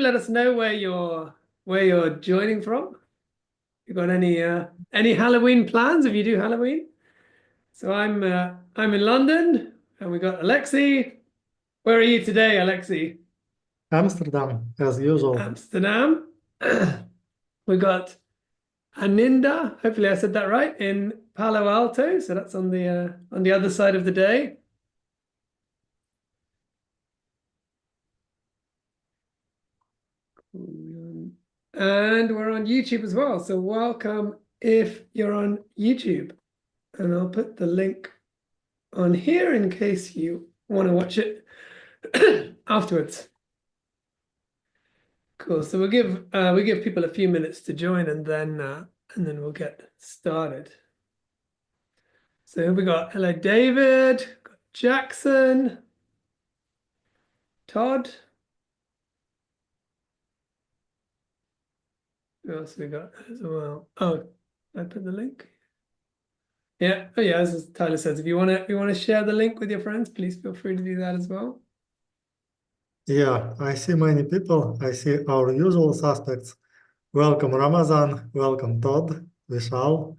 let us know where you're joining from. You got any Halloween plans if you do Halloween? So I'm in London, and we got Alexei. Where are you today, Alexei? Amsterdam, as usual. Amsterdam. We got Aninda. Hopefully I said that right, in Palo Alto. So that's on the other side of the day. And we're on YouTube as well. So welcome if you're on YouTube. And I'll put the link on here in case you want to watch it afterwards. Cool. So we give people a few minutes to join, and then we'll get started. So we got hello David, got Jackson, Todd. Who else we got as well? Oh, I put the link. Yeah. Oh yeah, as Tyler says, if you want to share the link with your friends, please feel free to do that as well. Yeah, I see many people. I see our usual suspects. Welcome Ramazan, welcome Todd, Vishal,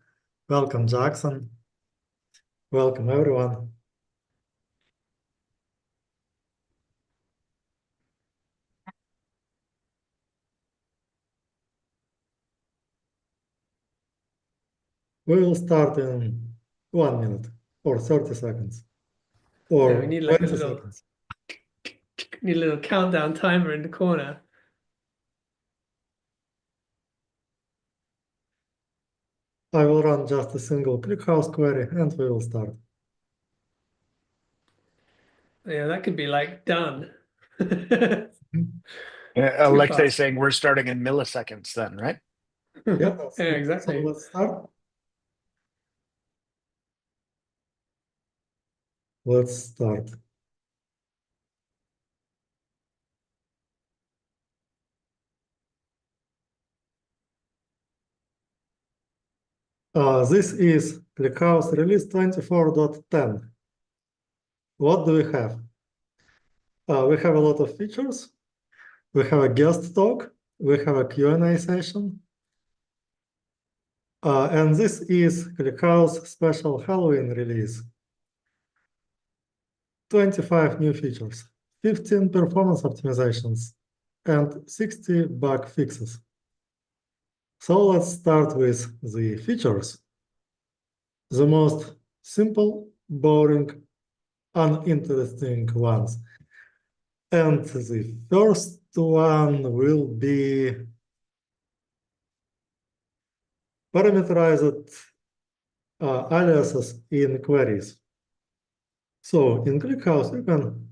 welcome Jackson. Welcome everyone. We will start in 1 minute or 30 seconds or Yeah, we need like 20 seconds. Need a little countdown timer in the corner. I will run just a single ClickHouse query and we will start. Yeah, that could be like done. Alexei saying we're starting in milliseconds then, right? Yeah, exactly. So let's start. Let's start. This is ClickHouse release 24.10. What do we have? We have a lot of features. We have a guest talk. We have a Q&A session. And this is ClickHouse special Halloween release. 25 new features, 15 performance optimizations, and 60 bug fixes. So let's start with the features. The most simple, boring, uninteresting ones. And the first one will be parameterized aliases in queries. So in ClickHouse, you can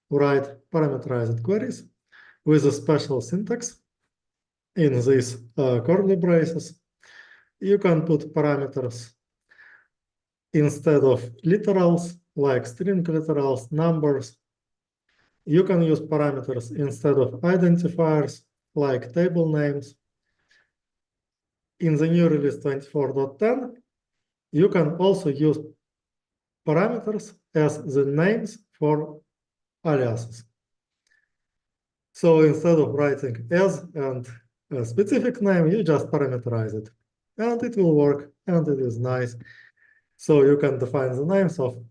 write parameterized queries with a special syntax in these curly braces. You can put parameters instead of literals, like string literals, numbers. You can use parameters instead of identifiers, like table names. In the new release 24.10, you can also use parameters as the names for aliases. So instead of writing as and a specific name, you just parameterize it. And it will work, and it is nice. So you can define the names of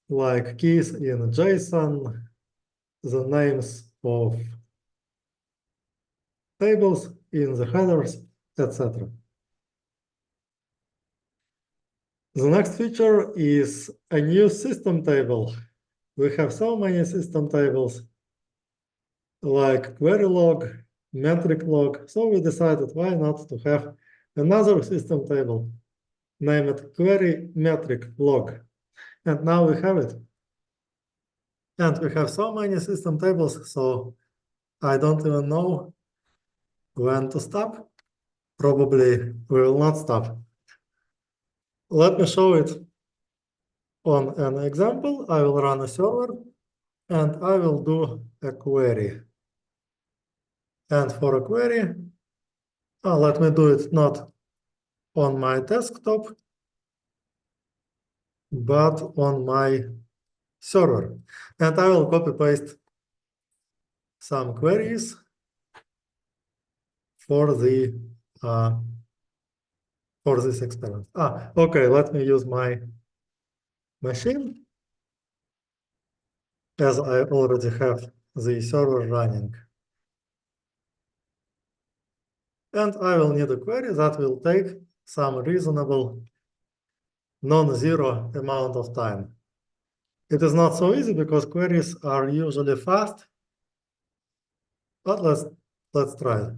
like keys in Json, the names of tables in the headers, etc. The next feature is a new system table. We have so many system tables like query log, metric log. So we decided why not to have another system table named query metric log. And now we have it. And we have so many system tables, so I don't even know when to stop. Probably we will not stop. Let me show it on an example. I will run a server and I will do a query. And for a query, let me do it not on my desktop, but on my server. And I will copy paste some queries for the for this experiment. Okay, let me use my machine, as I already have the server running. And I will need a query that will take some reasonable non-zero amount of time. It is not so easy because queries are usually fast, but let's try it.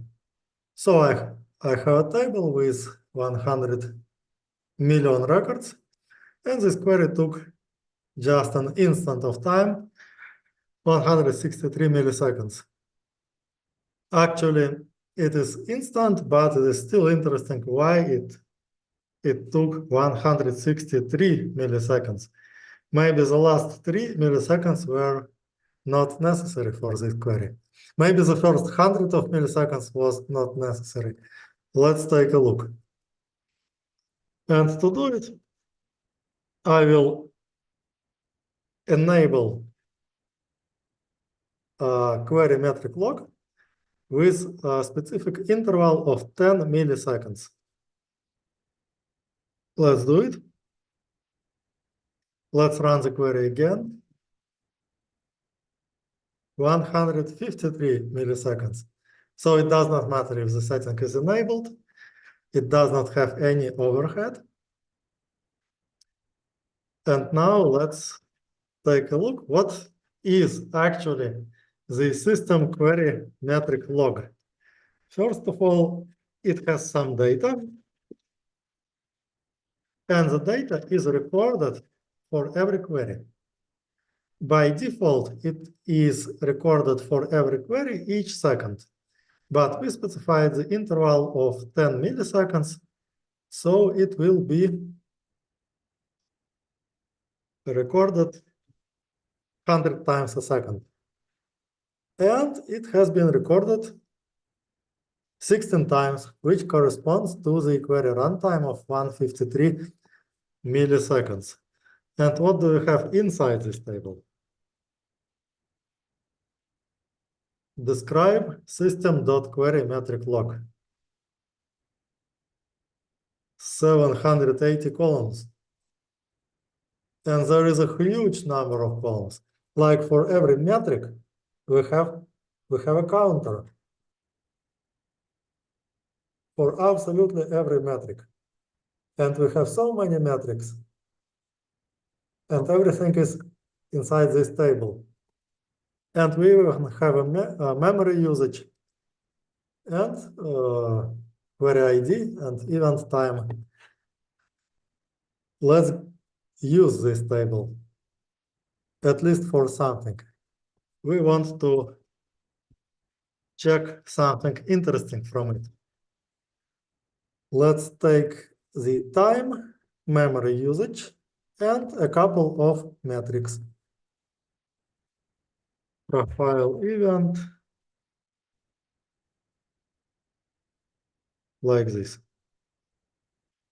So I have a table with 100 million records, and this query took just an instant of time, 163 milliseconds. Actually, it is instant, but it is still interesting why it took 163 milliseconds. Maybe the last 3 milliseconds were not necessary for this query. Maybe the first 100 of milliseconds was not necessary. Let's take a look. And to do it, I will enable query metric log with a specific interval of 10 milliseconds. Let's do it. Let's run the query again. 153 milliseconds. So it does not matter if the setting is enabled. It does not have any overhead. And now let's take a look. What is actually the system query metric log? First of all, it has some data. And the data is recorded for every query. By default, it is recorded for every query each second. But we specified the interval of 10 milliseconds, so it will be recorded 100 times a second. And it has been recorded 16 times, which corresponds to the query runtime of 153 milliseconds. And what do we have inside this table? Describe system.query metric log. 780 columns. And there is a huge number of columns. Like for every metric, we have a counter. For absolutely every metric. And we have so many metrics. And everything is inside this table. And we even have a memory usage and query ID and event time. Let's use this table, at least for something. We want to check something interesting from it. Let's take the time, memory usage, and a couple of metrics. Profile event, like this.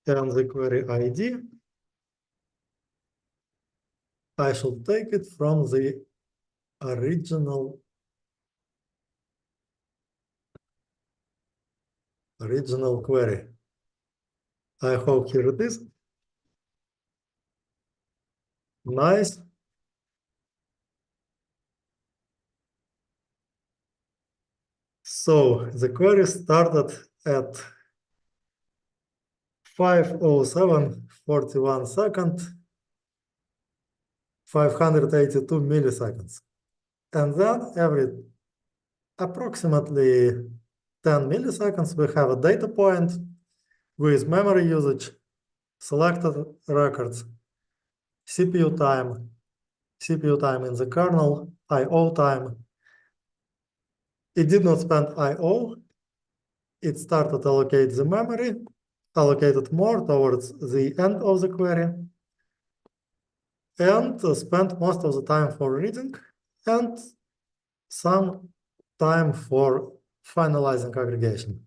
And the query ID, I should take it from the original query. I hope here it is. Nice. So the query started at 5:07:41 seconds, 582 milliseconds. And then every approximately 10 milliseconds, we have a data point with memory usage, selected records, CPU time in the kernel, I/O time. It did not spend I/O. It started to allocate the memory, allocated more towards the end of the query, and spent most of the time for reading and some time for finalizing aggregation.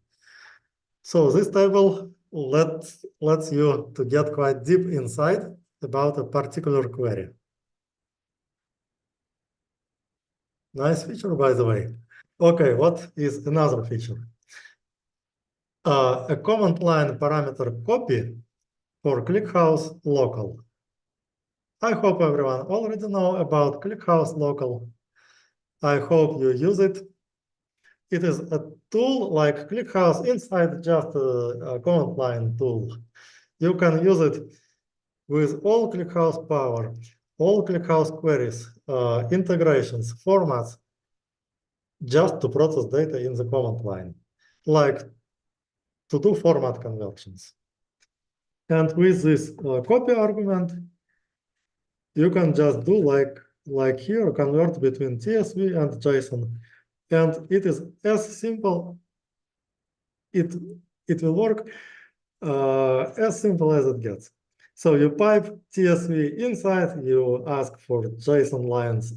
So this table lets you to get quite deep insight about a particular query. Nice feature, by the way. Okay, what is another feature? a command line parameter copy for ClickHouse local. I hope everyone already know about ClickHouse local. I hope you use it. It is a tool like ClickHouse inside just a command line tool. You can use it with all ClickHouse power, all ClickHouse queries, integrations, formats, just to process data in the command line, like to do format conversions. And with this copy argument, you can just do like here, convert between TSV and JSON. And it is as simple, it will work as simple as it gets. So you pipe TSV inside, you ask for JSON lines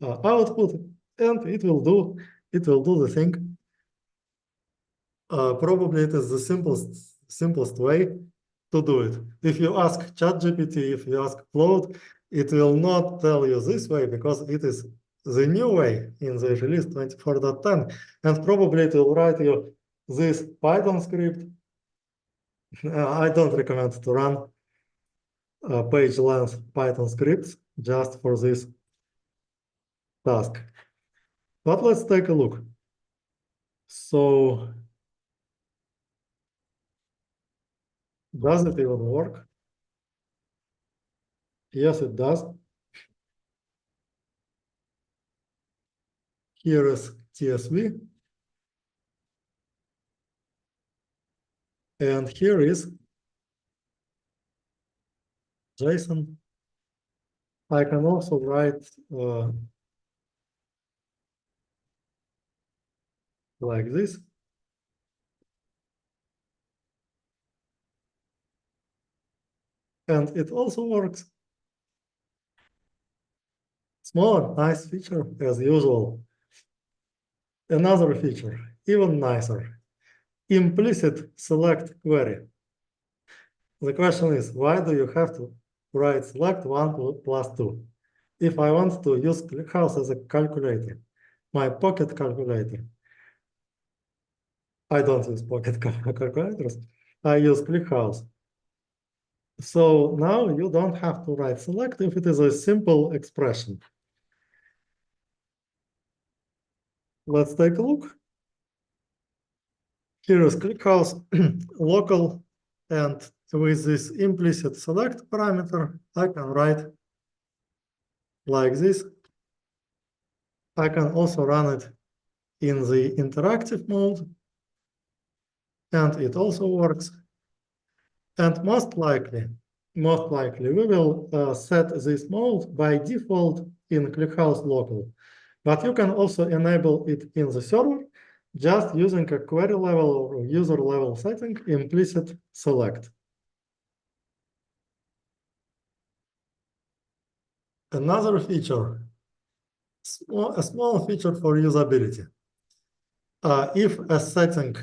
output, and it will do the thing. Probably it is the simplest way to do it. If you ask ChatGPT, if you ask Claude, it will not tell you this way because it is the new way in the release 24.10, and probably it will write you this Python script. I don't recommend to run page length Python scripts just for this task. But let's take a look. So, does it even work? Yes, it does. Here is TSV. And here is JSON. I can also write like this. And it also works. Small, nice feature as usual. Another feature, even nicer. Implicit select query. The question is, why do you have to write select 1 plus 2? If I want to use ClickHouse as a calculator, my pocket calculator, I don't use pocket calculators, I use ClickHouse. So now you don't have to write select if it is a simple expression. Let's take a look. Here is ClickHouse local, and with this implicit select parameter, I can write like this. I can also run it in the interactive mode, and it also works. And most likely, we will set this mode by default in ClickHouse local. But you can also enable it in the server just using a query level or user level setting, implicit select. Another feature, a small feature for usability. If a setting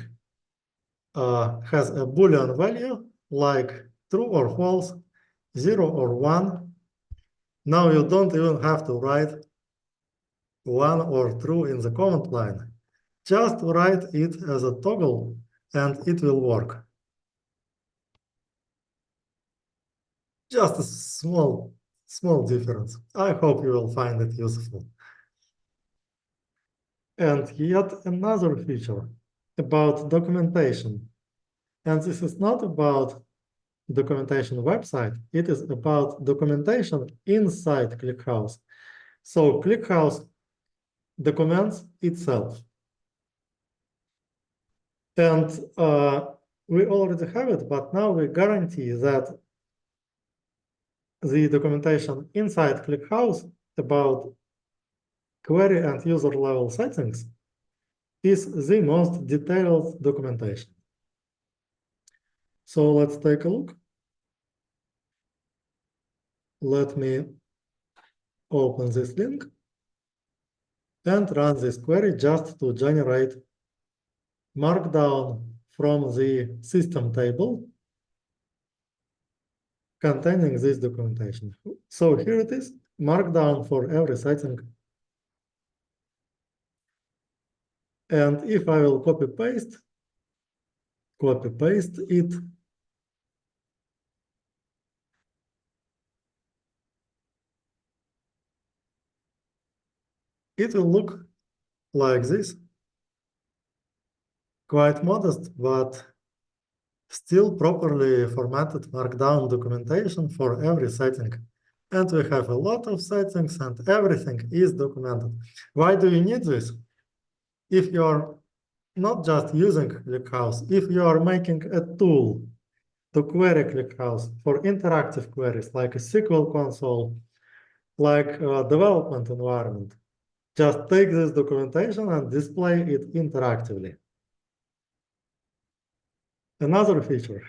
has a Boolean value like true or false, 0 or 1, now you don't even have to write 1 or true in the command line. Just write it as a toggle and it will work. Just a small difference. I hope you will find it useful. And yet another feature about documentation. And this is not about documentation website, it is about documentation inside ClickHouse. So ClickHouse documents itself. And we already have it, but now we guarantee that the documentation inside ClickHouse about query and user level settings is the most detailed documentation. So let's take a look. Let me open this link and run this query just to generate markdown from the system table containing this documentation. So here it is, markdown for every setting. And if I will copy paste copy paste it. It will look like this. Quite modest, but still properly formatted markdown documentation for every setting. And we have a lot of settings and everything is documented. Why do you need this? If you're not just using ClickHouse, if you are making a tool to query ClickHouse for interactive queries like a SQL console, like a development environment, just take this documentation and display it interactively. Another feature,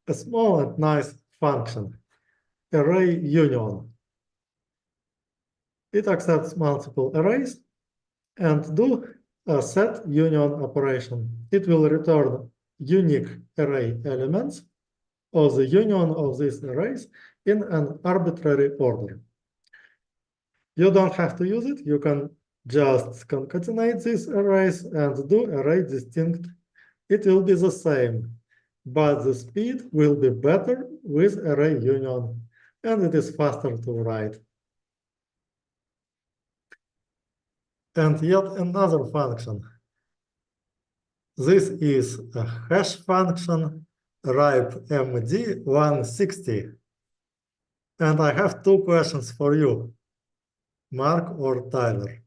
a small and nice function, array union. It accepts multiple arrays and do a set union operation. It will return unique array elements of the union of these arrays in an arbitrary order. You don't have to use it. You can just concatenate these arrays and do array distinct. It will be the same, but the speed will be better with array union, and it is faster to write. And yet another function. This is a hash function RipeMD160. And I have two questions for you, Mark or Tyler.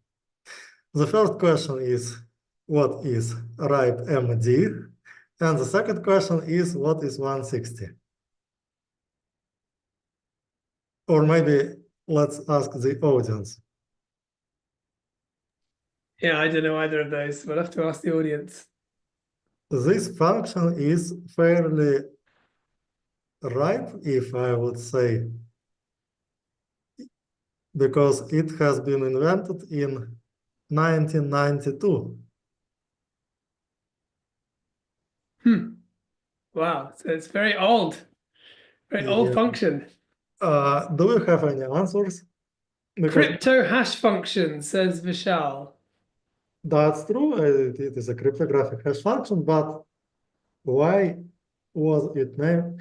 The first question is, what is RipeMD? And the second question is, what is 160? Or maybe let's ask the audience. Yeah, I don't know either of those. We'll have to ask the audience. This function is fairly ripe, if I would say, because it has been invented in 1992. Wow, so it's very old Yeah. function. Do you have any answers? Because Crypto hash function, says Vishal. that's true, it is a cryptographic hash function, but why was it named?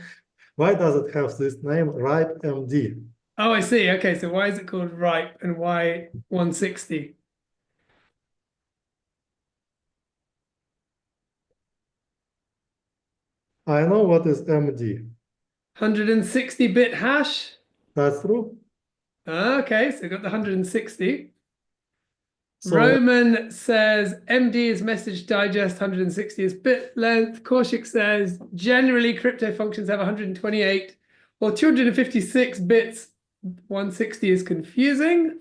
Why does it have this name, RipeMD? Oh, I see. Okay, so why is it called ripe and why 160? I know what is MD. 160-bit hash? That's true. Okay, so got the 160. So Roman says MD is message digest, 160 is bit length. Kaushik says generally crypto functions have 128 or 256 bits. 160 is confusing.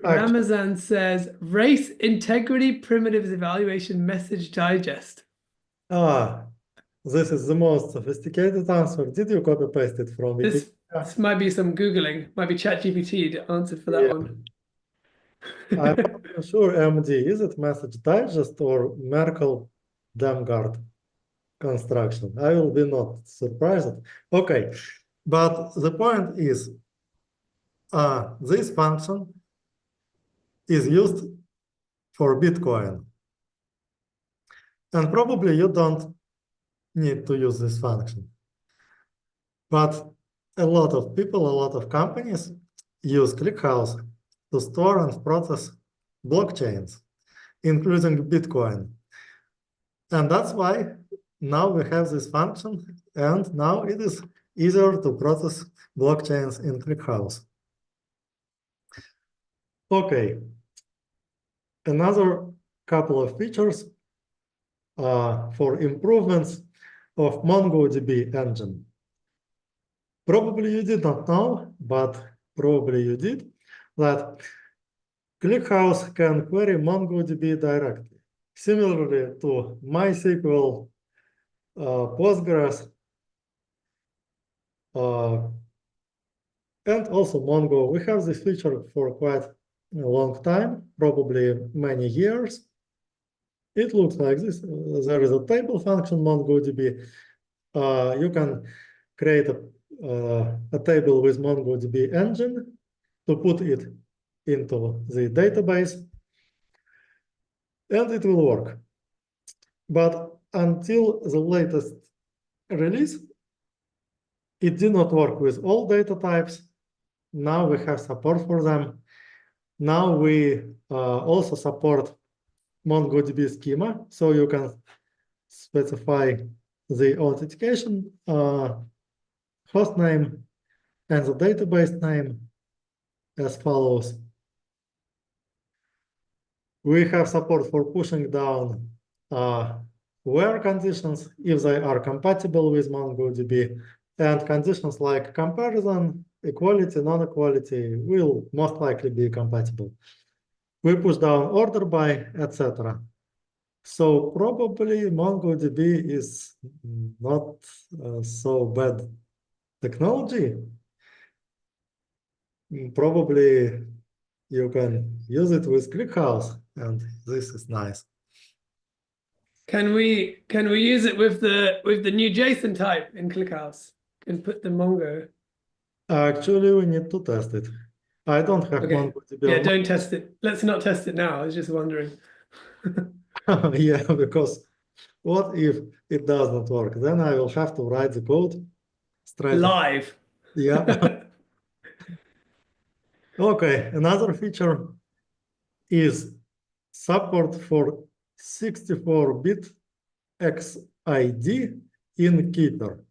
actually, Ramazan says race integrity primitives evaluation message digest. this is the most sophisticated answer. Did you copy paste it from This Wikipedia? might be some Googling, might be ChatGPT to answer for that Yeah. one. I'm not sure MD, is it message digest or Merkle-Damgard construction? I will be not surprised. Okay, but the point is, this function is used for Bitcoin. And probably you don't need to use this function. But a lot of people, a lot of companies use ClickHouse to store and process blockchains, including Bitcoin. And that's why now we have this function, and now it is easier to process blockchains in ClickHouse. Okay, another couple of features for improvements of Mongo DB engine. Probably you did not know, but probably you did, that ClickHouse can query MongoDB directly, similarly to MySQL, Postgres, and also Mongo. We have this feature for quite a long time, probably many years. It looks like this. There is a table function, MongoDB. You can create a table with MongoDB engine to put it into the database. and it will work. But until the latest release, it did not work with all data types. Now we have support for them. Now we also support Mongo DB schema, so you can specify the authentication host name and the database name as follows. We have support for pushing down where conditions if they are compatible with MongoDB, and conditions like comparison, equality, non-equality will most likely be compatible. We push down order by, etc. So probably MongoDB is not so bad technology. Probably you can use it with ClickHouse, and this is nice. Can we use it with the new Json type in ClickHouse and put the Mongo? Actually, we need to test it. I don't have Okay. MongoDB. Yeah, don't test it. Let's not test it now. I was just wondering. Yeah, because what if it does not work? Then I will have to write the code straight Live. Yeah. Okay, another feature is support for 64-bit XID in Keeper.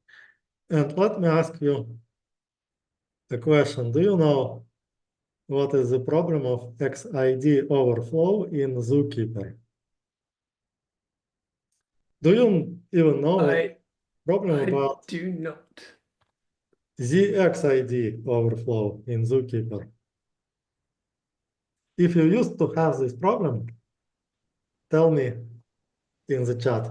And let me ask you a question. Do you know what is the problem of XID overflow in Zookeeper? Do you even know what I problem about do not. the XID overflow in Zookeeper? If you used to have this problem, tell me in the chat.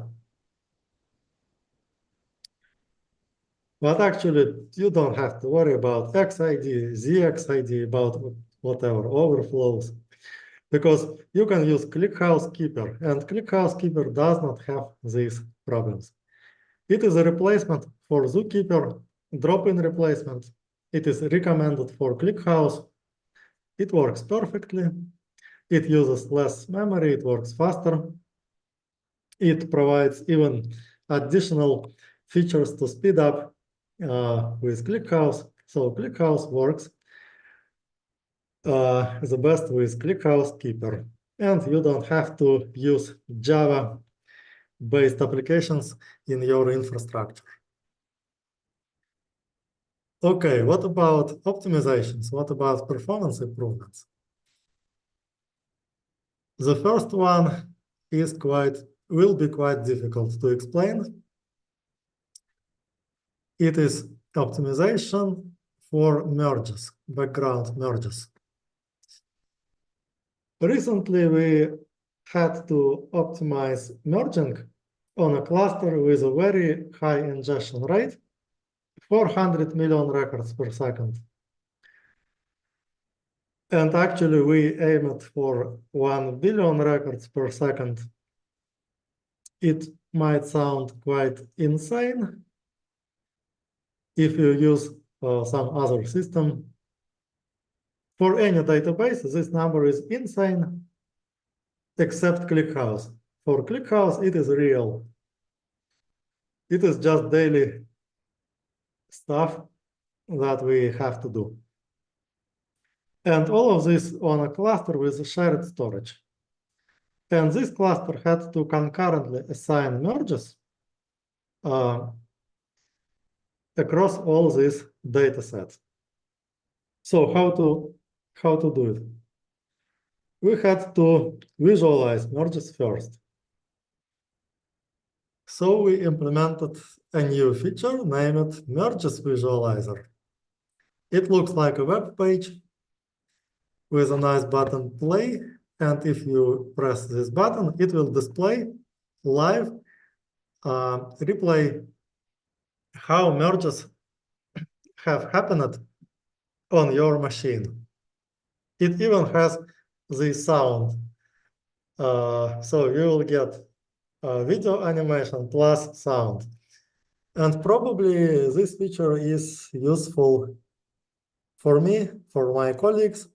But actually, you don't have to worry about XID, ZXID, about whatever overflows, because you can use ClickHouse Keeper, and ClickHouse Keeper does not have these problems. It is a replacement for Zookeeper, drop-in replacement. It is recommended for ClickHouse. It works perfectly. It uses less memory. It works faster. It provides even additional features to speed up with ClickHouse. So ClickHouse works the best with ClickHouse Keeper. And you don't have to use Java-based applications in your infrastructure. Okay, what about optimizations? What about performance improvements? The first one is will be quite difficult to explain. It is optimization for merges, background merges. Recently, we had to optimize merging on a cluster with a very high ingestion rate, 400 million records per second. And actually, we aimed for 1 billion records per second. It might sound quite insane if you use some other system. For any database, this number is insane, except ClickHouse. For ClickHouse, it is real. It is just daily stuff that we have to do. And all of this on a cluster with shared storage. And this cluster had to concurrently assign merges across all these data sets. So how to do it? We had to visualize merges first. So we implemented a new feature named Merges Visualizer. It looks like a web page with a nice button play. And if you press this button, it will display live replay how merges have happened on your machine. It even has the sound. So you will get video animation plus sound. And probably this feature is useful for me, for my colleagues,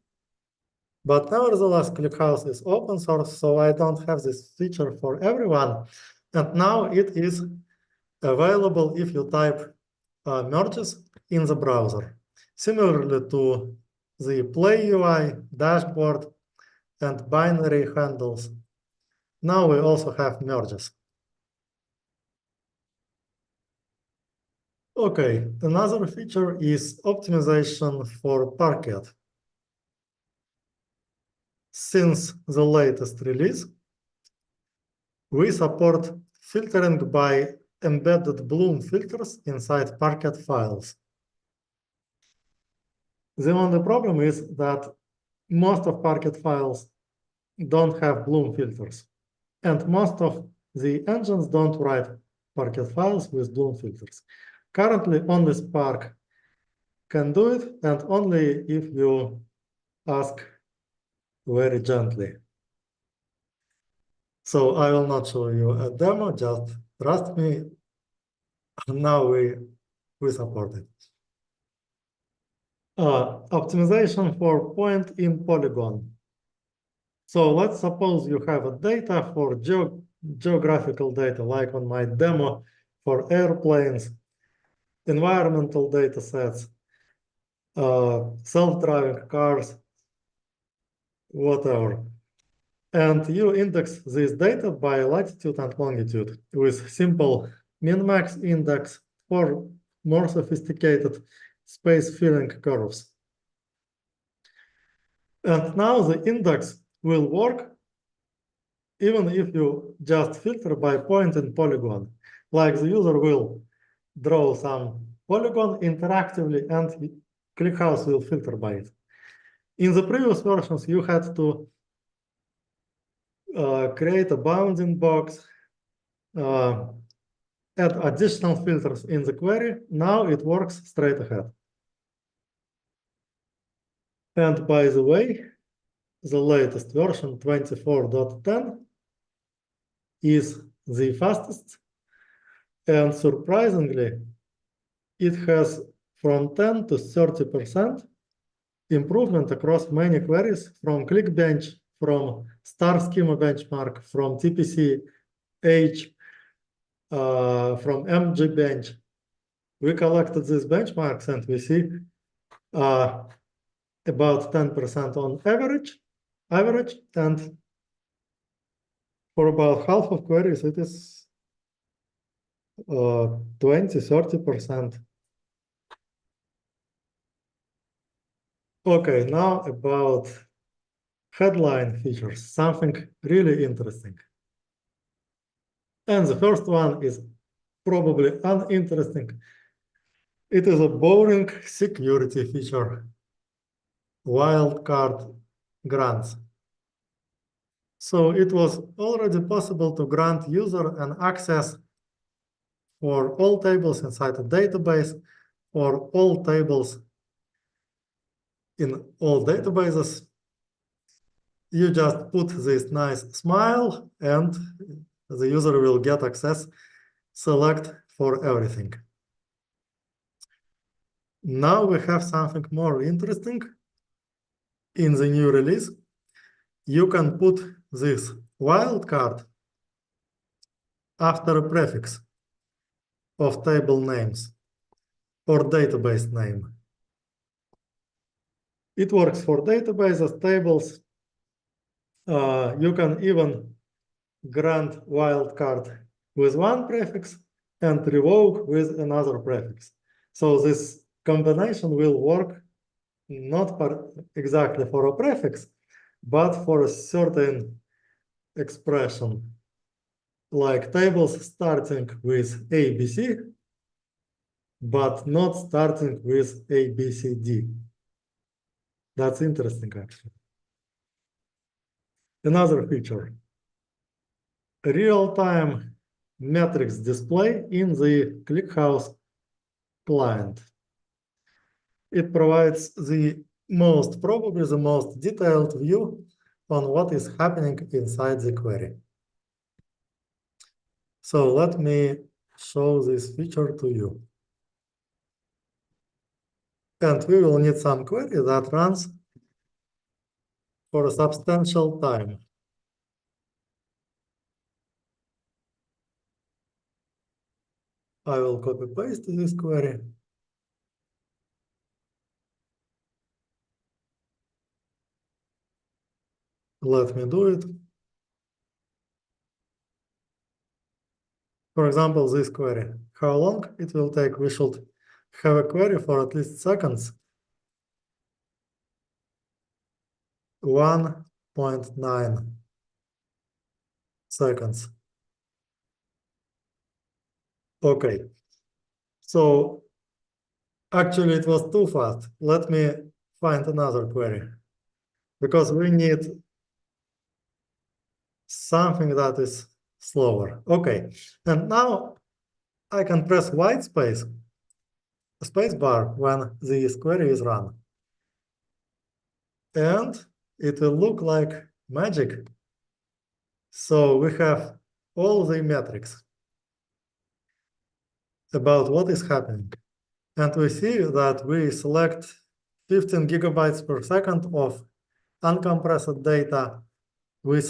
But nevertheless, ClickHouse is open source, so I don't have this feature for everyone. And now it is available if you type merges in the browser, similarly to the Play UI, dashboard, and binary handles. Now we also have merges. Okay, another feature is optimization for parket. Since the latest release, we support filtering by embedded bloom filters inside parket files. The only problem is that most of parket files don't have bloom filters, and most of the engines don't write parket files with bloom filters. Currently, only Spark can do it, and only if you ask very gently. So I will not show you a demo, just trust me. Now we support it. Optimization for point in polygon. So let's suppose you have a data for geographical data, like on my demo for airplanes, environmental data sets, self-driving cars, whatever. And you index this data by latitude and longitude with simple min-max index or more sophisticated space-filling curves. And now the index will work even if you just filter by point in polygon. Like the user will draw some polygon interactively and ClickHouse will filter by it. In the previous versions, you had to create a bounding box, add additional filters in the query. Now it works straight ahead. And by the way, the latest version 24.10 is the fastest. And surprisingly, it has from 10 to 30% improvement across many queries from ClickBench, from star schema benchmark, from TPC H, from MGBench. We collected these benchmarks and we see about 10% on average, and for about half of queries, it is 20–30%. Okay, now about headline features, something really interesting. And the first one is probably uninteresting. It is a boring security feature, wildcard grants. So it was already possible to grant user an access for all tables inside a database, or all tables in all databases. You just put this nice smile and the user will get access, select for everything. Now we have something more interesting. In the new release, you can put this wildcard after a prefix of table names or database name. It works for databases, tables. You can even grant wildcard with one prefix and revoke with another prefix. So this combination will work not exactly for a prefix, but for a certain expression, like tables starting with ABC, but not starting with ABCD. That's interesting, actually. Another feature, real-time matrix display in the ClickHouse client. It provides probably the most detailed view on what is happening inside the query. So let me show this feature to you. And we will need some query that runs for a substantial time. I will copy paste this query. Let me do it. For example, this query. How long it will take? We should have a query for at least seconds. 1.9 seconds. Okay. So actually it was too fast. Let me find another query because we need something that is slower. Okay. And now I can press white space bar when this query is run. And it will look like magic. So we have all the metrics about what is happening. And we see that we select 15 gigabytes per second of uncompressed data. We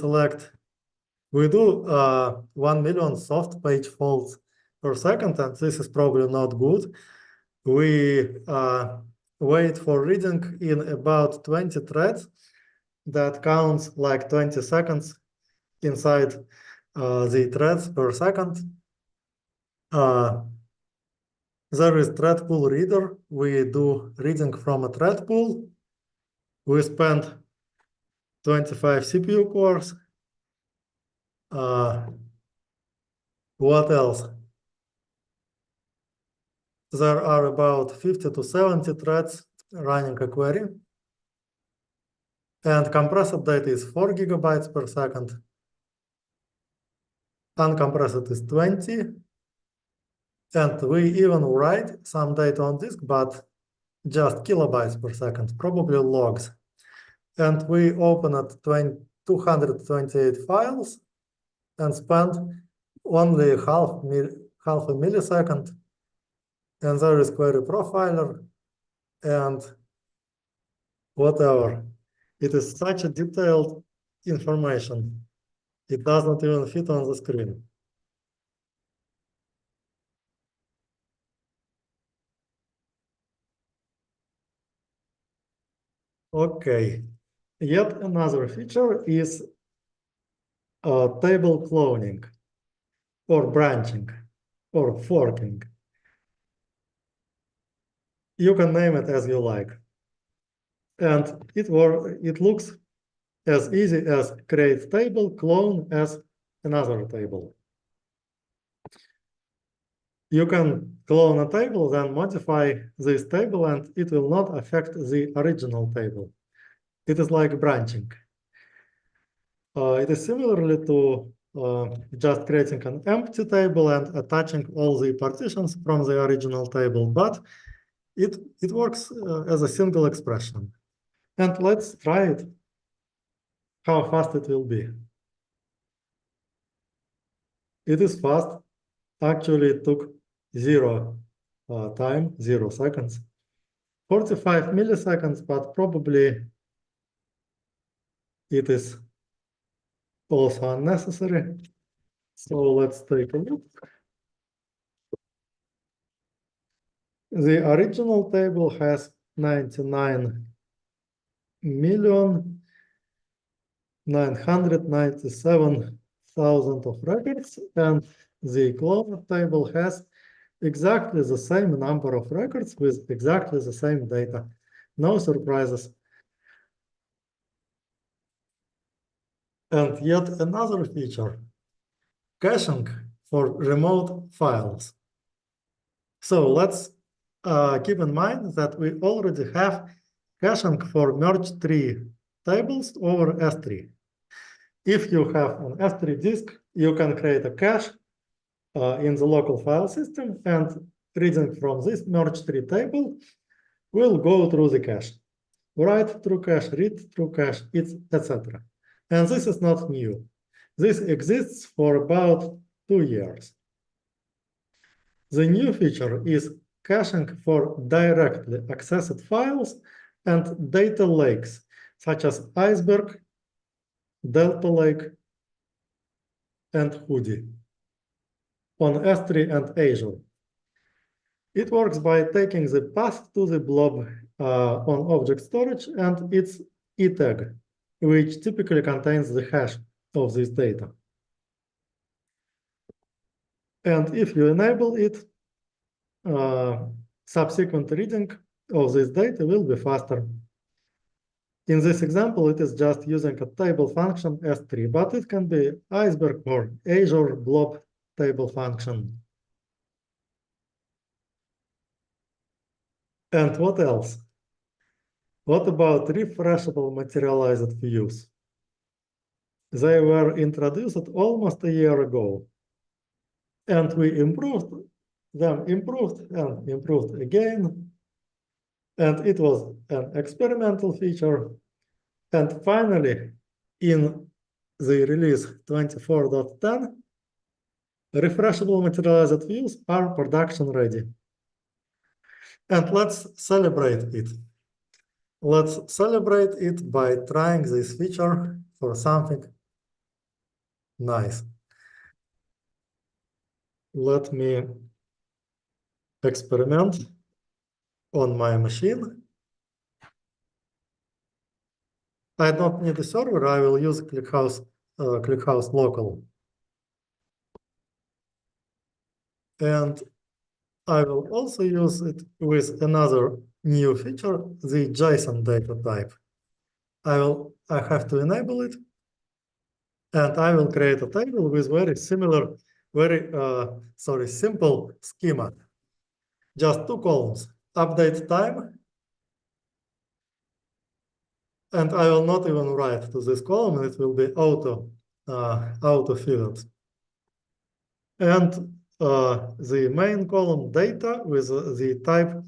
do 1 million soft page faults per second, and this is probably not good. We wait for reading in about 20 threads. That counts like 20 seconds inside the threads per second. There is thread pool reader. We do reading from a thread pool. We spend 25 CPU cores. What else? There are about 50 to 70 threads running a query. And compressed data is 4 gigabytes per second. Uncompressed is 20. And we even write some data on disk, but just kilobytes per second, probably logs. And we open at 228 files and spend only half a millisecond. And there is query profiler and whatever. It is such a detailed information. It does not even fit on the screen. Okay, yet another feature is table cloning or branching or forking. You can name it as you like. And it looks as easy as create table, clone as another table. You can clone a table, then modify this table, and it will not affect the original table. It is like branching. It is similarly to just creating an empty table and attaching all the partitions from the original table, but it works as a single expression. And let's try it, how fast it will be. It is fast. Actually, it took 0 seconds. 45 milliseconds, but probably it is also unnecessary. So let's take a look. The original table has 99,997,000 of records, and the cloned table has exactly the same number of records with exactly the same data. No surprises. And yet another feature, caching for remote files. So let's keep in mind that we already have caching for merge tree tables over S3. If you have an S3 disk, you can create a cache in the local file system, and reading from this merge tree table will go through the cache. Write through cache, read through cache, etc. And this is not new. This exists for about 2 years. The new feature is caching for directly accessed files and data lakes. such as Iceberg, Delta Lake, and Hoodie on S3 and Azure. It works by taking the path to the blob on object storage and its E tag, which typically contains the hash of this data. And if you enable it, subsequent reading of this data will be faster. In this example, it is just using a table function S3, but it can be Iceberg or Azure blob table function. And what else? What about refreshable materialized views? They were introduced almost a year ago. And we improved and improved again. And it was an experimental feature. And finally, in the release 24.10, refreshable materialized views are production ready. And let's celebrate it. Let's celebrate it by trying this feature for something nice. Let me experiment on my machine. I don't need a server. I will use ClickHouse local. And I will also use it with another new feature, the Json data type. I have to enable it, and I will create a table with very similar, simple schema. Just 2 columns, update time, and I will not even write to this column, it will be auto-filled. And the main column data with the type,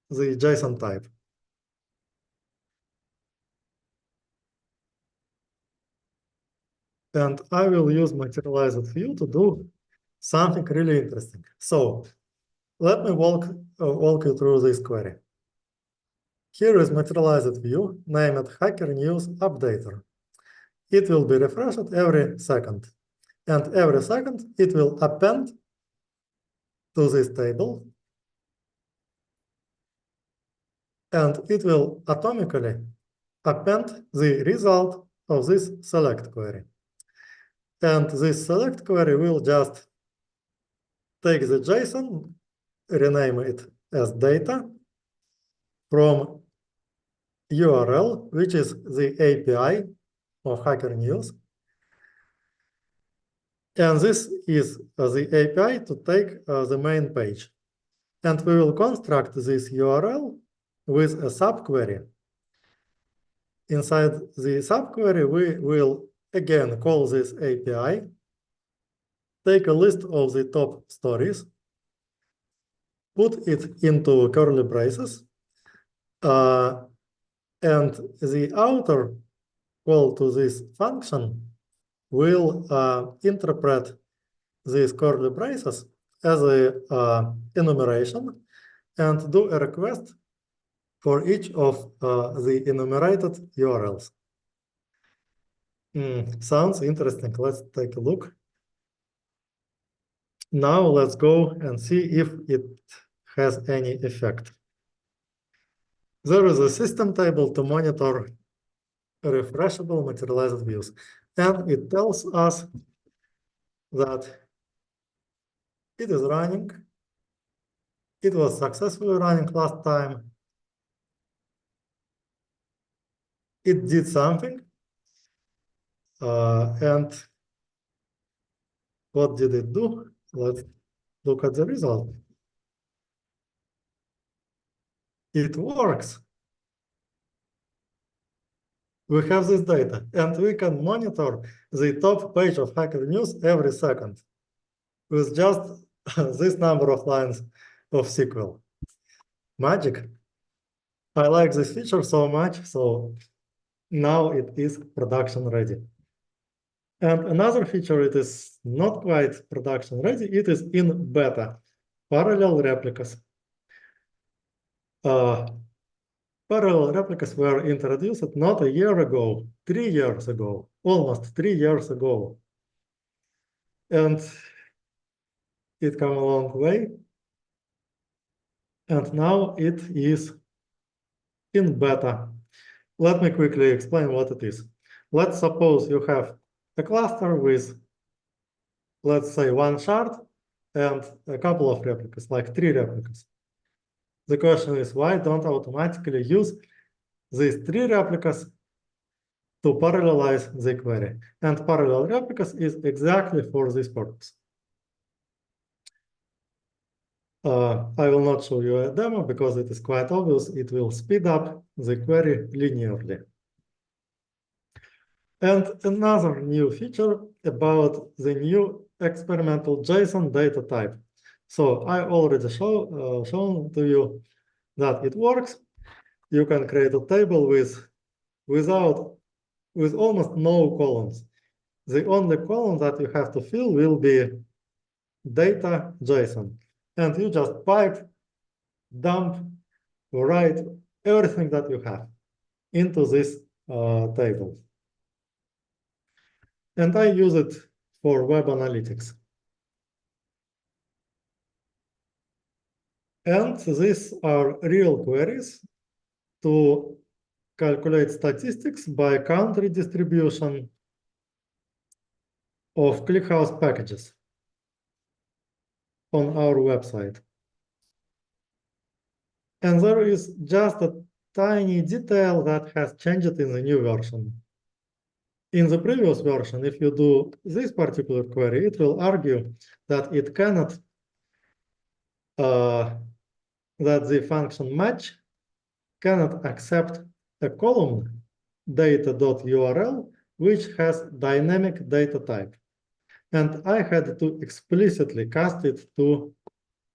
the JSON type. And I will use materialized view to do something really interesting. So let me walk you through this query. Here is materialized view named Hacker News Updater. It will be refreshed every second. And every second, it will append to this table. And it will atomically append the result of this select query. And this select query will just take the JSON, rename it as data from URL, which is the API of Hacker News. And this is the API to take the main page. And we will construct this URL with a subquery. Inside the subquery, we will again call this API, take a list of the top stories, put it into curly braces, and the outer call to this function will interpret these curly braces as a enumeration and do a request for each of the enumerated URLs. Sounds interesting. Let's take a look. Now let's go and see if it has any effect. There is a system table to monitor refreshable materialized views. And it tells us that it is running. It was successfully running last time. It did something. And what did it do? Let's look at the result. It works. We have this data, and we can monitor the top page of Hacker News every second with just this number of lines of SQL. Magic. I like this feature so much, so now it is production ready. And another feature, it is not quite production ready, it is in beta, parallel replicas. parallel replicas were introduced not a year ago, 3 years ago, almost 3 years ago. And it came a long way. And now it is in beta. Let me quickly explain what it is. Let's suppose you have a cluster with, let's say, one shard and a couple of replicas, like 3 replicas. The question is, why don't automatically use these 3 replicas to parallelize the query? And parallel replicas is exactly for this purpose. I will not show you a demo because it is quite obvious. It will speed up the query linearly. And another new feature about the new experimental Json data type. So I already shown to you that it works. You can create a table with almost no columns. The only column that you have to fill will be data JSON. And you just pipe, dump, write everything that you have into this table. And I use it for web analytics. And these are real queries to calculate statistics by country distribution of ClickHouse packages on our website. And there is just a tiny detail that has changed in the new version. In the previous version, if you do this particular query, it will argue that it cannot, that the function match cannot accept a column data.url which has dynamic data type. And I had to explicitly cast it to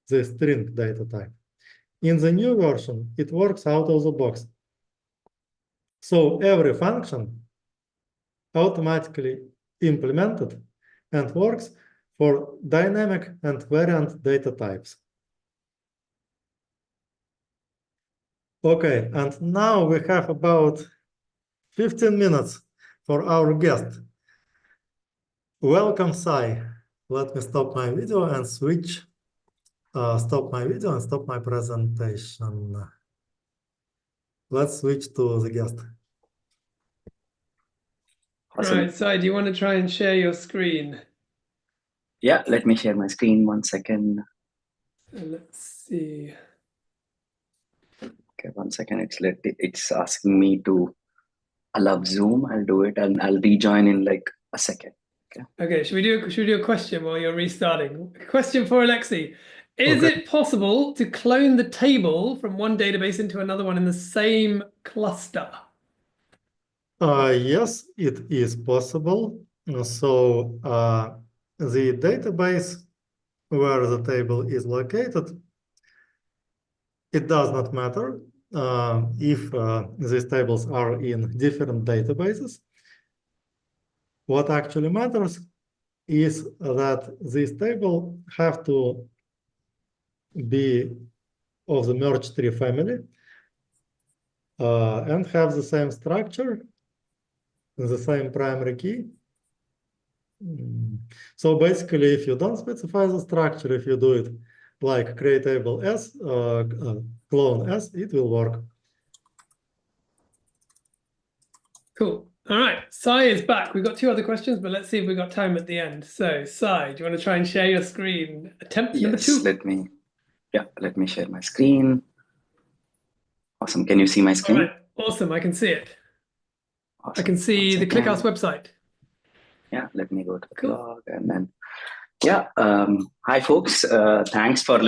the string data type. In the new version, it works out of the box. So every function automatically implemented and works for dynamic and variant data types. Okay, and now we have about 15 minutes for our guest. Welcome, Sai. Let me stop my video and switch. Stop my video and stop my presentation. Let's switch to the guest. Awesome. Right, Sai, do you want to try and share your screen? Yeah, let me share my screen 1 second. Let's see. Okay, 1 second. It's asking me to allow Zoom. I'll do it and I'll rejoin in like a second. Okay, should we do a question while you're restarting? Question for Alexei. Is it possible to clone the table from one database into another one in the same cluster? Yes, it is possible. So the database where the table is located, it does not matter if these tables are in different databases. What actually matters is that this table have to be of the merge tree family and have the same structure, the same primary key. So basically, if you don't specify the structure, if you do it like create table S, clone S, it will work. Cool. All right, Sai is back. We've got 2 other questions, but let's see if we've got time at the end. So, Sai, do you want to try and share your screen? Attempt number 2. Let me share my screen. Awesome. Can you see my screen? All right, awesome. I can see it. Awesome. I can see the ClickHouse website. Yeah, let me go to the Cool. blog and then, yeah. Hi, folks. Thanks for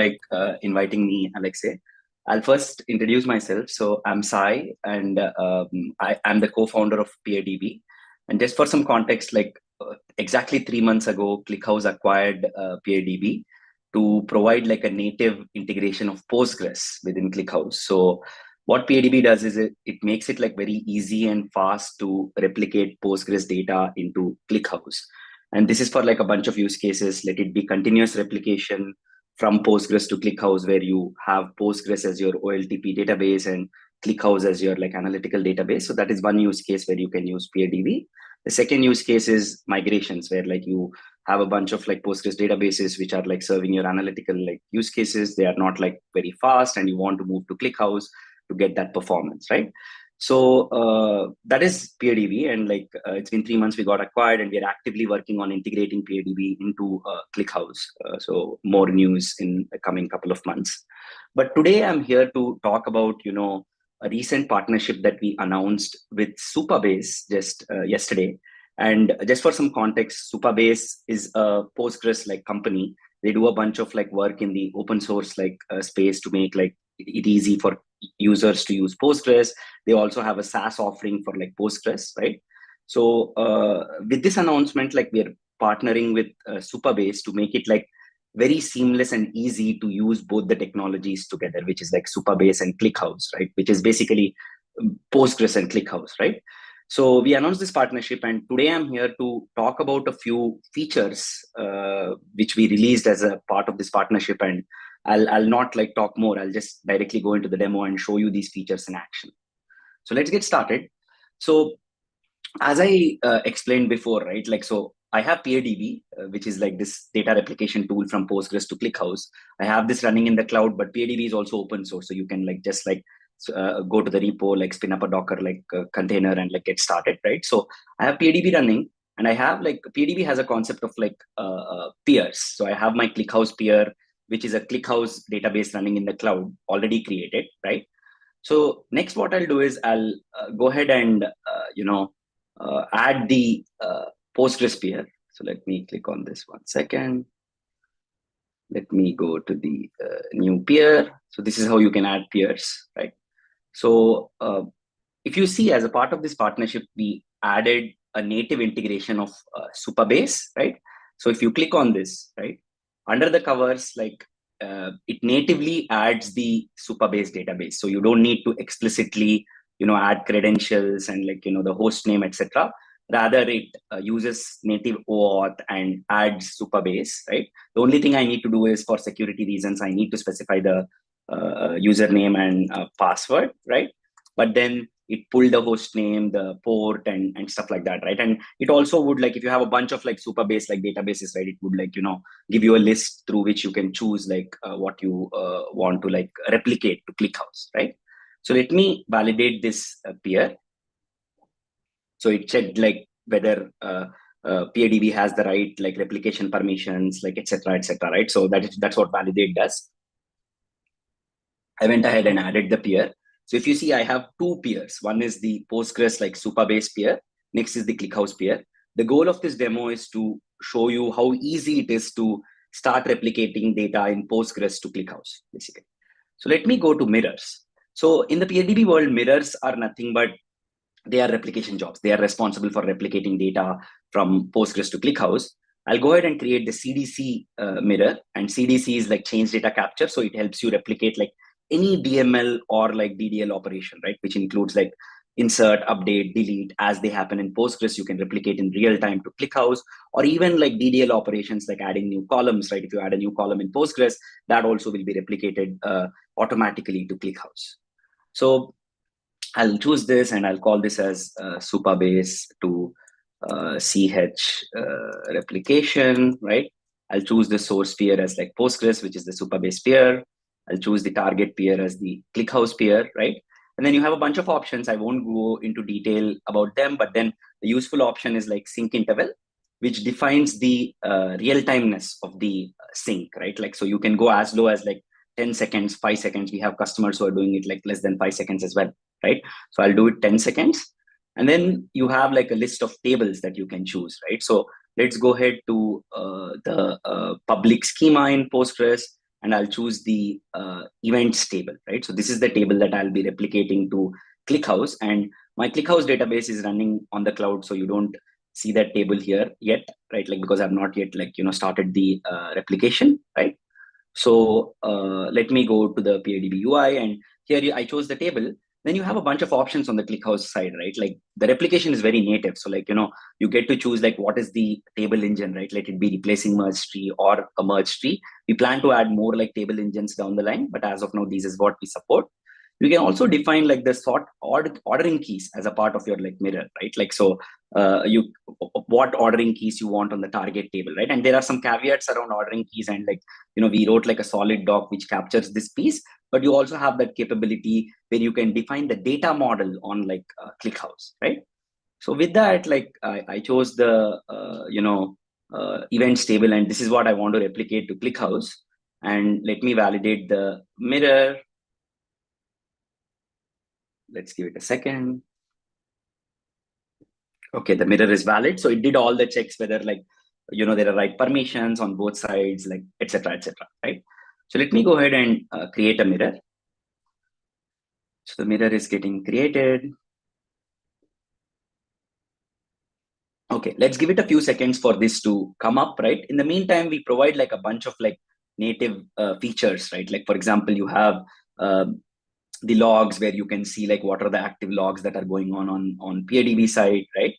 inviting me, Alexei. I'll first introduce myself. So I'm Sai, and I'm the co-founder of PADB. And just for some context, exactly 3 months ago, ClickHouse acquired PADB to provide a native integration of Postgres within ClickHouse. So what PADB does is it makes it very easy and fast to replicate Postgres data into ClickHouse. And this is for a bunch of use cases. Let it be continuous replication from Postgres to ClickHouse, where you have Postgres as your OLTP database and ClickHouse as your like analytical database. So that is one use case where you can use PeerDB. The second use case is migrations, where like you have a bunch of like Postgres databases which are like serving your analytical like use cases. They are not like very fast, and you want to move to ClickHouse to get that performance, right? So that is PeerDB, and like it's been 3 months we got acquired, and we are actively working on integrating PeerDB into ClickHouse. So more news in the coming couple of months. But today I'm here to talk about, a recent partnership that we announced with Supabase just yesterday. And just for some context, Supabase is a Postgres like company. They do a bunch of like work in the open source like space to make like it easy for users to use Postgres. They also have a SaaS offering for like Postgres, right? So with this announcement, like we're partnering with Supabase to make it like very seamless and easy to use both the technologies together, which is like Supabase and ClickHouse, right? Which is basically Postgres and ClickHouse, right? So we announced this partnership, and today I'm here to talk about a few features which we released as a part of this partnership. And I'll not like talk more. I'll just directly go into the demo and show you these features in action. So let's get started. So as I explained before, right? Like, so I have PeerDB, which is like this data replication tool from Postgres to ClickHouse. I have this running in the cloud, but PeerDB is also open source. So you can like just like go to the repo, like spin up a Docker like container and like get started, right? So I have PeerDB running, and I have like PeerDB has a concept of like peers. So I have my ClickHouse peer, which is a ClickHouse database running in the cloud already created, right? So next, what I'll do is I'll go ahead and add the Postgres peer. So let me click on this 1 second. Let me go to the new peer. So this is how you can add peers, right? So if you see, as a part of this partnership, we added a native integration of Supabase, right? So if you click on this, right, under the covers, like it natively adds the Supabase database. So you don't need to explicitly, add credentials and like, the host name, etc. Rather, it uses native OAuth and adds Supabase, right? The only thing I need to do is, for security reasons, I need to specify the username and password, right? But then it pulled the host name, the port, and stuff like that, right? And it also would, like, if you have a bunch of like Supabase like databases, right, it would like, give you a list through which you can choose like what you want to like replicate to ClickHouse, right? So let me validate this peer. So it checked like whether PeerDB has the right like replication permissions, like etc., right? So that's what validate does. I went ahead and added the peer. So if you see, I have 2 peers. One is the Postgres like Supabase peer. Next is the ClickHouse peer. The goal of this demo is to show you how easy it is to start replicating data in Postgres to ClickHouse, basically. So let me go to mirrors. So in the PeerDB world, mirrors are nothing but they are replication jobs. They are responsible for replicating data from Postgres to ClickHouse. I'll go ahead and create the CDC mirror, and CDC is like change data capture. So it helps you replicate like any DML or like DDL operation, right? Which includes like insert, update, delete as they happen in Postgres. You can replicate in real time to ClickHouse, or even like DDL operations like adding new columns, right? If you add a new column in Postgres, that also will be replicated automatically to ClickHouse. So I'll choose this, and I'll call this as Supabase to CH replication, right? I'll choose the source peer as like Postgres, which is the Supabase peer. I'll choose the target peer as the ClickHouse peer, right? And then you have a bunch of options. I won't go into detail about them, but then the useful option is like sync interval, which defines the real-timeness of the sync, right? Like, so you can go as low as like 10 seconds, 5 seconds. We have customers who are doing it like less than 5 seconds as well, right? So I'll do it 10 seconds. And then you have like a list of tables that you can choose, right? So let's go ahead to the public schema in Postgres, and I'll choose the events table, right? So this is the table that I'll be replicating to ClickHouse, and my ClickHouse database is running on the cloud. So you don't see that table here yet, right? Like, because I've not yet like, started the replication, right? So let me go to the PeerDB UI, and here I chose the table. Then you have a bunch of options on the ClickHouse side, right? Like the replication is very native. So like, you get to choose like what is the table engine, right? Let it be replacing merge tree or a merge tree. We plan to add more like table engines down the line, but as of now, this is what we support. You can also define like the ordering keys as a part of your like mirror, right? Like, so what ordering keys you want on the target table, right? And there are some caveats around ordering keys, and like, we wrote like a solid doc which captures this piece, but you also have that capability where you can define the data model on like ClickHouse, right? So with that, like I chose the events table, and this is what I want to replicate to ClickHouse. And let me validate the mirror. Let's give it a second. Okay, the mirror is valid. So it did all the checks, whether like, there are right permissions on both sides, like, etc., right? So let me go ahead and create a mirror. So the mirror is getting created. Okay, let's give it a few seconds for this to come up, right? In the meantime, we provide like a bunch of like native features, right? Like, for example, you have the logs where you can see like what are the active logs that are going on PADB side, right?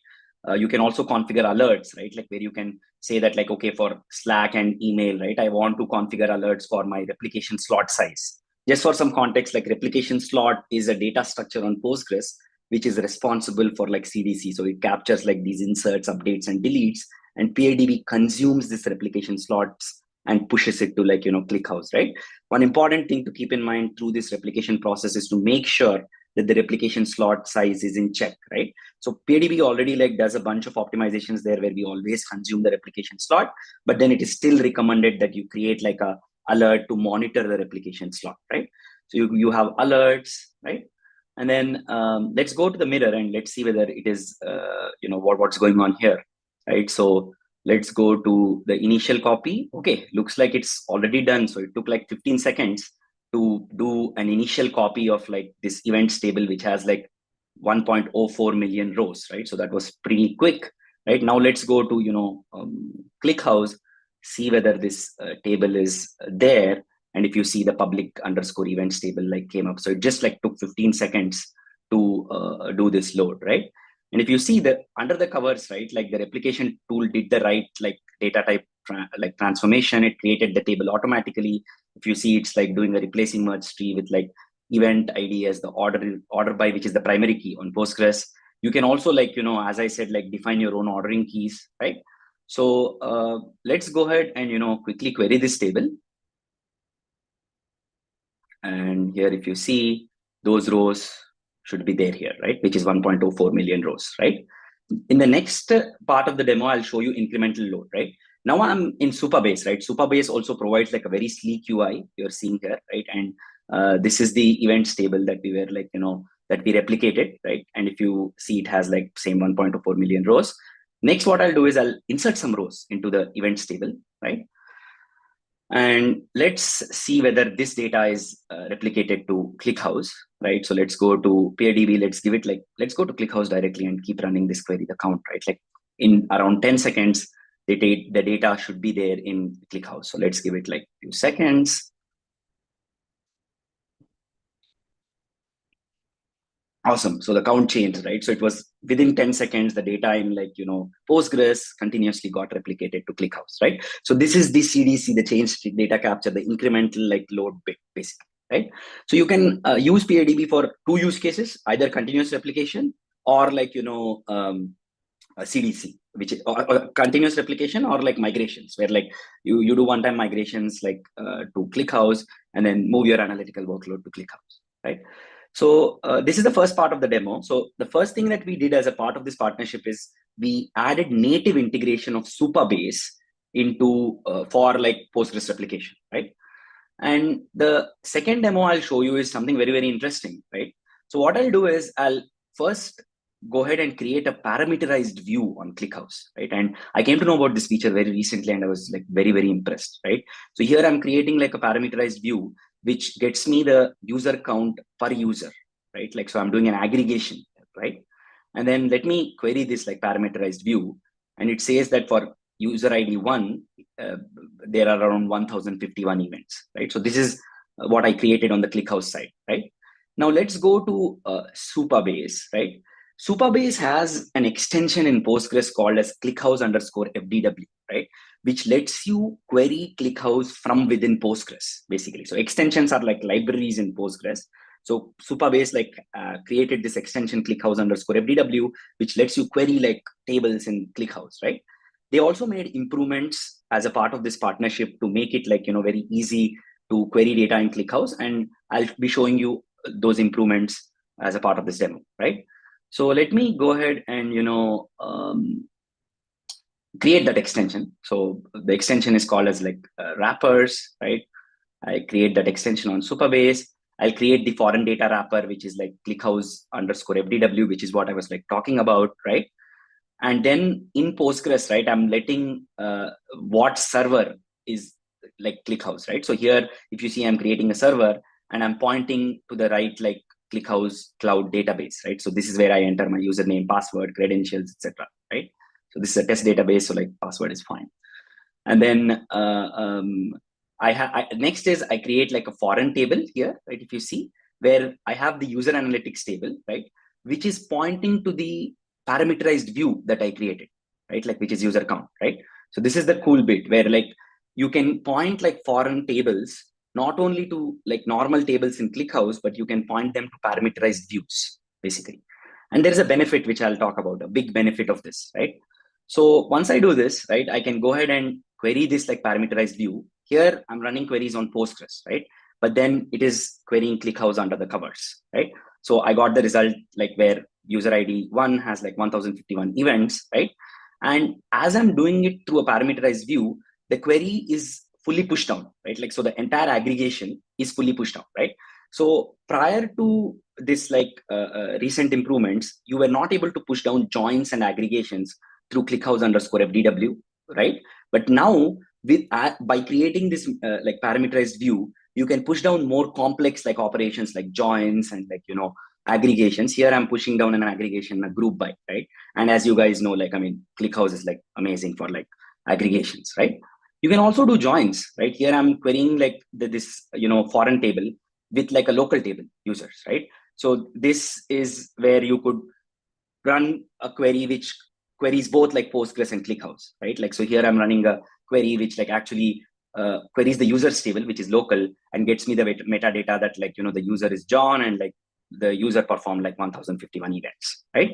You can also configure alerts, right? Like where you can say that like, okay, for Slack and email, right? I want to configure alerts for my replication slot size. Just for some context, like replication slot is a data structure on Postgres, which is responsible for like CDC. So it captures like these inserts, updates, and deletes, and PADB consumes this replication slots and pushes it to like, ClickHouse, right? One important thing to keep in mind through this replication process is to make sure that the replication slot size is in check, right? So PADB already like does a bunch of optimizations there where we always consume the replication slot, but then it is still recommended that you create like a alert to monitor the replication slot, right? So you have alerts, right? And then let's go to the mirror and let's see whether it is, what's going on here, right? So let's go to the initial copy. Okay, looks like it's already done. So it took like 15 seconds to do an initial copy of like this events table, which has like 1.04 million rows, right? So that was pretty quick, right? Now let's go to, ClickHouse, see whether this table is there. And if you see the public underscore events table like came up. So it just like took 15 seconds to do this load, right? And if you see the under the covers, right, like the replication tool did the right like data type transformation. It created the table automatically. If you see, it's like doing a replacing merge tree with like event ID as the order by, which is the primary key on Postgres. You can also like, as I said, like define your own ordering keys, right? So let's go ahead and, quickly query this table. And here, if you see, those rows should be there here, right? Which is 1.04 million rows, right? In the next part of the demo, I'll show you incremental load, right? Now I'm in Supabase, right? Supabase also provides like a very sleek UI you're seeing here, right? And this is the events table that we were like, that we replicated, right? And if you see, it has like same 1.04 million rows. Next, what I'll do is I'll insert some rows into the events table, right? And let's see whether this data is replicated to ClickHouse, right? So let's go to PADB. Let's go to ClickHouse directly and keep running this query, the count, right? Like in around 10 seconds, the data should be there in ClickHouse. So let's give it like a few seconds. Awesome. So the count changed, right? So it was within 10 seconds, the data in like, Postgres continuously got replicated to ClickHouse, right? So this is the CDC, the change data capture, the incremental like load bit, basically, right? So you can use PADB for two use cases, either continuous replication or like, a CDC, which is or continuous replication, or like migrations, where like you do one-time migrations like to ClickHouse and then move your analytical workload to ClickHouse, right? So this is the first part of the demo. So the first thing that we did as a part of this partnership is we added native integration of Supabase into for like Postgres replication, right? And the second demo I'll show you is something very, very interesting, right? So what I'll do is I'll first go ahead and create a parameterized view on ClickHouse, right? And I came to know about this feature very recently and I was like very, very impressed, right? So here I'm creating like a parameterized view, which gets me the user count per user, right? Like, so I'm doing an aggregation, right? And then let me query this like parameterized view. And it says that for user ID 1, there are around 1051 events, right? So this is what I created on the ClickHouse side, right? Now let's go to Supabase, right? Supabase has an extension in Postgres called as ClickHouse underscore FDW, right? Which lets you query ClickHouse from within Postgres, basically. So extensions are like libraries in Postgres. So Supabase created this extension ClickHouse_FDW, which lets you query like tables in ClickHouse, right? They also made improvements as a part of this partnership to make it very easy to query data in ClickHouse, and I'll be showing you those improvements as a part of this demo, right? So let me go ahead and create that extension. So the extension is called as wrappers, right? I create that extension on Supabase. I'll create the foreign data wrapper, which is like ClickHouse_FDW, which is what I was talking about, right? And then in Postgres, right, I'm letting what server is like ClickHouse, right? So here, if you see, I'm creating a server and I'm pointing to the right, like ClickHouse cloud database, right? So this is where I enter my username, password, credentials, etc., right? So this is a test database, so like password is fine. And then next is I create like a foreign table here, right? If you see, where I have the user analytics table, right, which is pointing to the parameterized view that I created, right? Like which is user count, right? So this is the cool bit where like you can point like foreign tables, not only to like normal tables in ClickHouse, but you can point them to parameterized views, basically. And there is a benefit which I'll talk about, a big benefit of this, right? So once I do this, right, I can go ahead and query this like parameterized view. Here I'm running queries on Postgres, right? But then it is querying ClickHouse under the covers, right? So I got the result like where user ID 1 has like 1051 events, right? And as I'm doing it through a parameterized view, the query is fully pushed down, right? Like, so the entire aggregation is fully pushed down, right? So prior to this recent improvements, you were not able to push down joins and aggregations through ClickHouse_FDW, right? But now by creating this parameterized view, you can push down more complex like operations like joins and aggregations. Here I'm pushing down an aggregation, a group by, right? And as you guys know, ClickHouse is like amazing for like aggregations, right? You can also do joins, right? Here I'm querying like this foreign table with like a local table users, right? So this is where you could run a query which queries both like Postgres and ClickHouse, right? Like, so here I'm running a query which like actually queries the users table, which is local, and gets me the metadata that the user is John and like the user performed like 1051 events, right?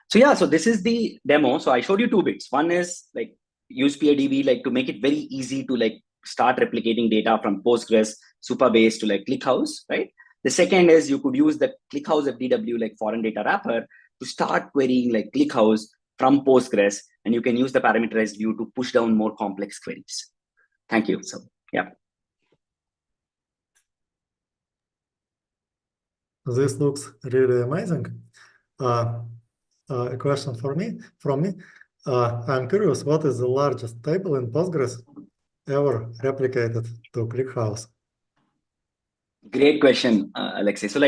So yeah, so this is the demo. So I showed you 2 bits. One is like use PADB like to make it very easy to like start replicating data from Postgres, Supabase to like ClickHouse, right? The second is you could use the ClickHouse_FDW like foreign data wrapper to start querying like ClickHouse from Postgres, and you can use the parameterized view to push down more complex queries. Thank you. So yeah. This looks really amazing. A question from me. I'm curious, what is the largest table in Postgres ever replicated to ClickHouse? Great question, Alexei. So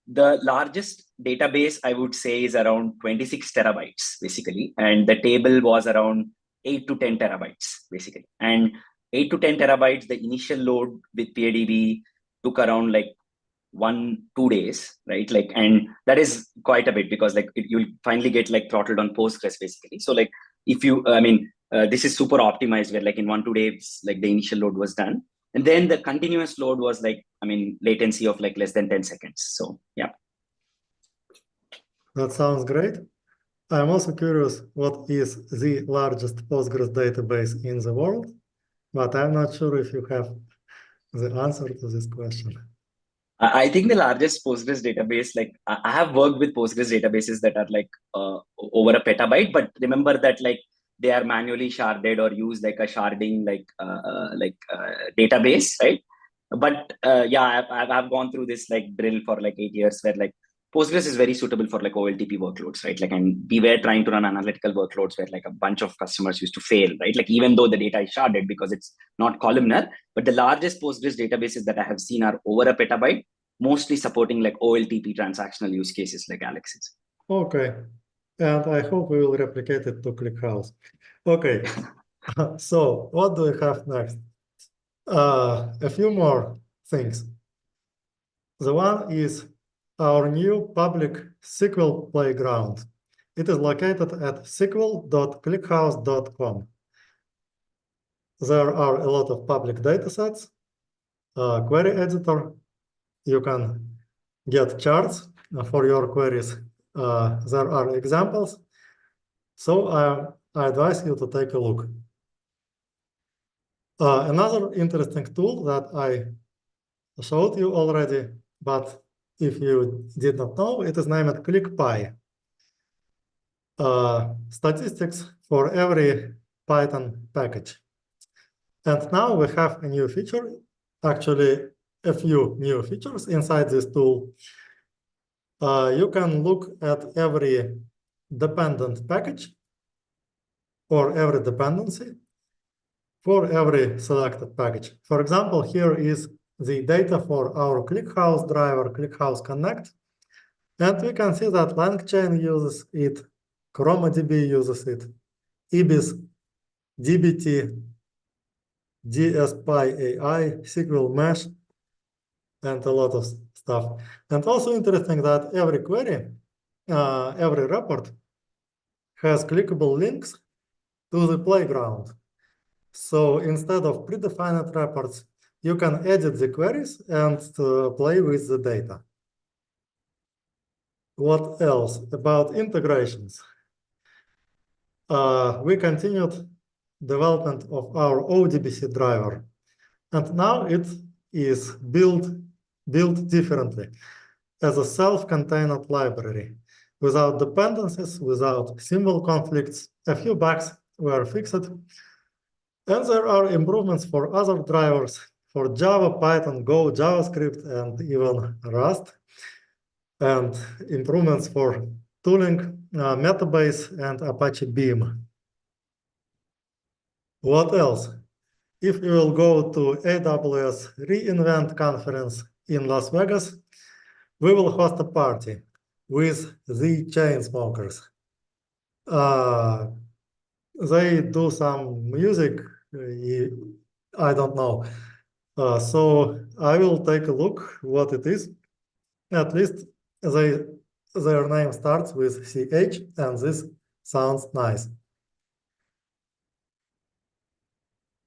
the largest database I would say is around 26 terabytes, basically. And the table was around 8 to 10 terabytes, basically. And 8 to 10 terabytes, the initial load with PADB took around like 1-2 days, right? Like, and that is quite a bit because like you'll finally get like throttled on Postgres, basically. So like if you, this is super optimized where like in 1-2 days, like the initial load was done. And then the continuous load was like, latency of like less than 10 seconds. So yeah. That sounds great. I'm also curious what is the largest Postgres database in the world, but I'm not sure if you have the answer to this question. I think the largest Postgres database, like I have worked with Postgres databases that are like over a petabyte, but remember that like they are manually sharded or use like a sharding database, right? But yeah, I've gone through this like drill for like 8 years where like Postgres is very suitable for like OLTP workloads, right? Like, and we were trying to run analytical workloads where like a bunch of customers used to fail, right? Like even though the data is sharded because it's not columnar, but the largest Postgres databases that I have seen are over a petabyte, mostly supporting like OLTP transactional use cases like Alex's. Okay, and I hope we will replicate it to ClickHouse. Okay, so what do we have next? A few more things. The one is our new public SQL playground. It is located at sql.clickhouse.com. There are a lot of public datasets, query editor, you can get charts for your queries. There are examples. So I advise you to take a look. Another interesting tool that I showed you already, but if you did not know, it is named ClickPy. Statistics for every Python package. And now we have a new feature, actually a few new features inside this tool. You can look at every dependent package or every dependency for every selected package. For example, here is the data for our ClickHouse driver, ClickHouse Connect. And we can see that LangChain uses it, ChromaDB uses it, IBIS, DBT, DSPy AI, SQL Mesh, and a lot of stuff. And also interesting that every query, every report has clickable links to the playground. So instead of predefined reports, you can edit the queries and play with the data. What else about integrations? We continued development of our ODBC driver, and now it is built differently as a self-contained library without dependencies, without symbol conflicts. A few bugs were fixed, and there are improvements for other drivers for Java, Python, Go, JavaScript, and even Rust, and improvements for tooling, Metabase, and Apache Beam. What else? If you will go to AWS reInvent conference in Las Vegas, we will host a party with the Chainsmokers. They do some music, I don't know. So I will take a look what it is. At least their name starts with CH, and this sounds nice.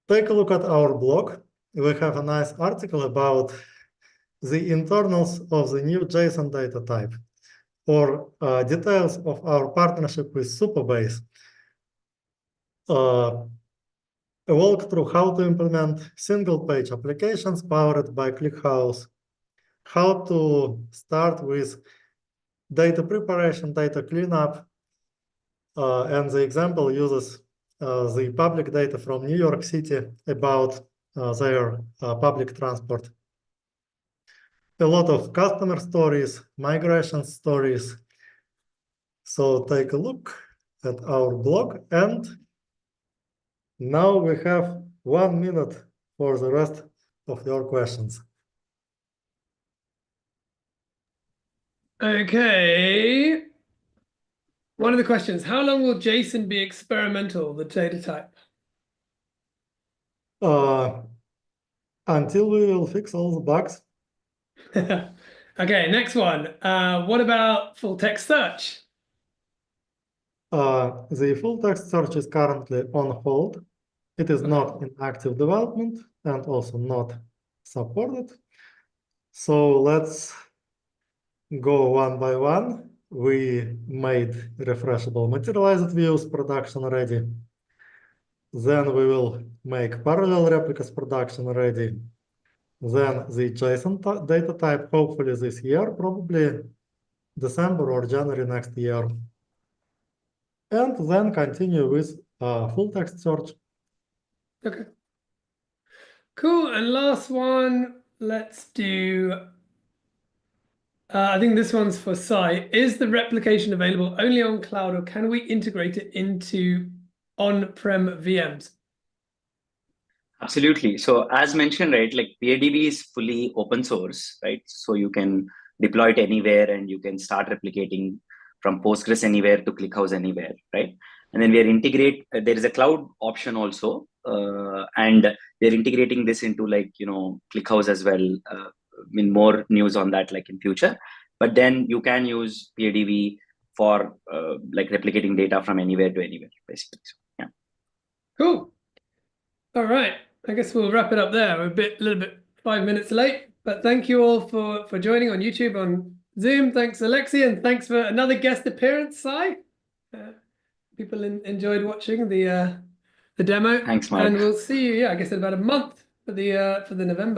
Take a look at our blog. We have a nice article about the internals of the new Json data type, or details of our partnership with Supabase. A walkthrough how to implement single-page applications powered by ClickHouse, how to start with data preparation, data cleanup, and the example uses the public data from New York City about their public transport. A lot of customer stories, migration stories. So take a look at our blog, and now we have 1 minute for the rest of your questions. Okay. One of the questions, how long will Json be experimental, the data type? Until we will fix all the bugs. Okay, next one. What about full text search? The full text search is currently on hold. It is not in active development and also not supported. So let's go one by one. We made refreshable materialized views production ready. Then we will make parallel replicas production ready. Then the JSON data type, hopefully this year, probably December or January next year. And then continue with full text search. Okay. Cool. And last one, let's do, I think this one's for Sai. Is the replication available only on cloud, or can we integrate it into on-prem VMs? Absolutely. So as mentioned, right, like PADB is fully open source, right? So you can deploy it anywhere and you can start replicating from Postgres anywhere to ClickHouse anywhere, right? And then we are there is a cloud option also, and we're integrating this into ClickHouse as well. More news on that like in future. But then you can use PADB for replicating data from anywhere to anywhere, basically. So, yeah. Cool. All right. I guess we'll wrap it up there. We're a little bit 5 minutes late, But thank you all for joining on YouTube, on Zoom. Thanks, Alexei, and thanks for another guest appearance, Sai. People enjoyed watching the demo. Thanks, Mark. And we'll see you, I guess, in about a month for the November.